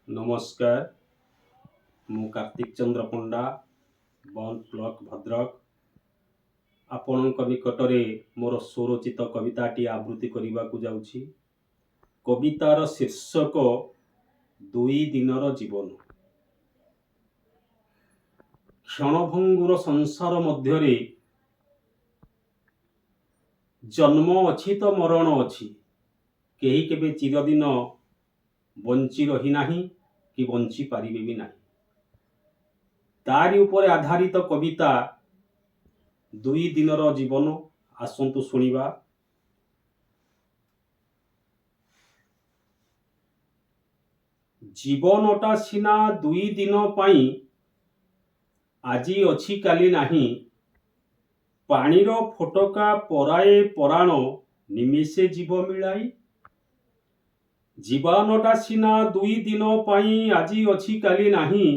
नमस्कार मु कार्तिक चंद्र पंडा बन ब्लॉक भद्रक आपणक निकटरे मोर स्वरचित कविताटी आवृत्ति करने को जाऊँगी। कवितार शीर्षक दुई दिनर जीवन। क्षणभंगुर संसार मध्यरे जन्म अच्छी तो मरण अच्छी, केही केबे चिरदिन बंची रही नाही कि बंची पारिबे भी नाही। तारी उपरे आधारित कविता दुई दिनर जीवन। आसंतु सुनिबा। जीवनटा सिना दुई दिन पाई, आजी अछि काली नाही। पानीर फोटका पराए पराण, निमिषे जीव मिलाई। जीवनटा सिना दुई दिन पाई, आजी अछि काली नाही।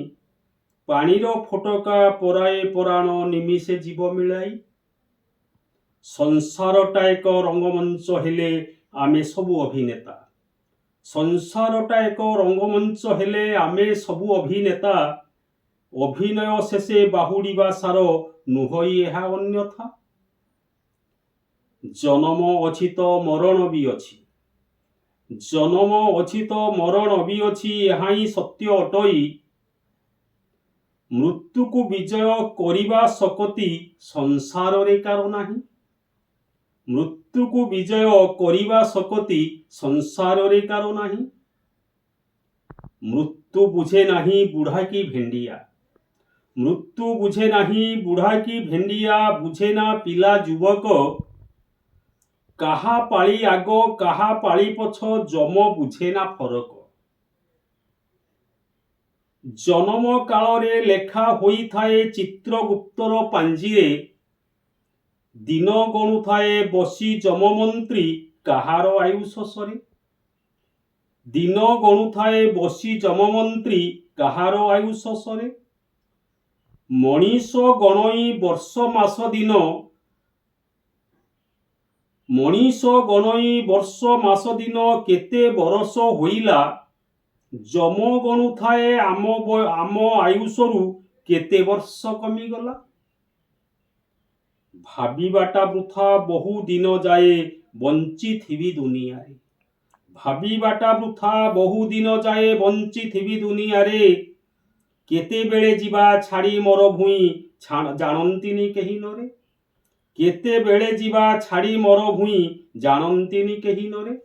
पानीर फोटका पराए पराण, निमिषे जीव मिलाई। संसारटा एक रंगमंच हेले आमे सबु अभिनेता। संसारटा एक रंगमंच हेले आमे सबु अभिनेता। अभिनय शेषे बाहुड़ीबा सार, नुहई एहा अन्यथा। जन्म अछि तो मरण भी अछि, जन्म अछि तो मरण भी अछि, एहा ही सत्य अटई। मृत्यु को विजय करिबा शक्ति संसार रे कार नाही। मृत्यु को विजय करिबा शक्ति संसार रे कार नाही। मृत्यु बुझे नाही बुढ़ा की भेंडिया, मृत्यु बुझे नाही बुढ़ा की भेंडिया। बुझे ना पिला युवक, काहा पाली आग काहा पाली पछ, जम बुझे ना फरक। जन्म काल रे लेखा होई थाए चित्रगुप्तर पांजीरे। दिन गणु थाए बसी जम मंत्री, काहार आयुष सरे। दिन गणु थाए बसी जम मंत्री, काहार आयुष सरे। मनीष गणई वर्ष मास दिन, मनीष गणई वर्ष मास दिन, केते बरस होइला। जम गणु थाए आम आयुषरु, केते वर्ष कमी गला। भाबीबाटा वृथा बहु दिन जाए, बंची थिबी दुनिया रे। भाबीबाटा वृथा बहु दिन जाए, बंची थिबी दुनिया रे। केते बेले जीवा छाड़ी मोर भूई, जानंतिनी केही नरे। केते बेले जीवा छाड़ी मोर भूई, जानंतिनी केही नरे।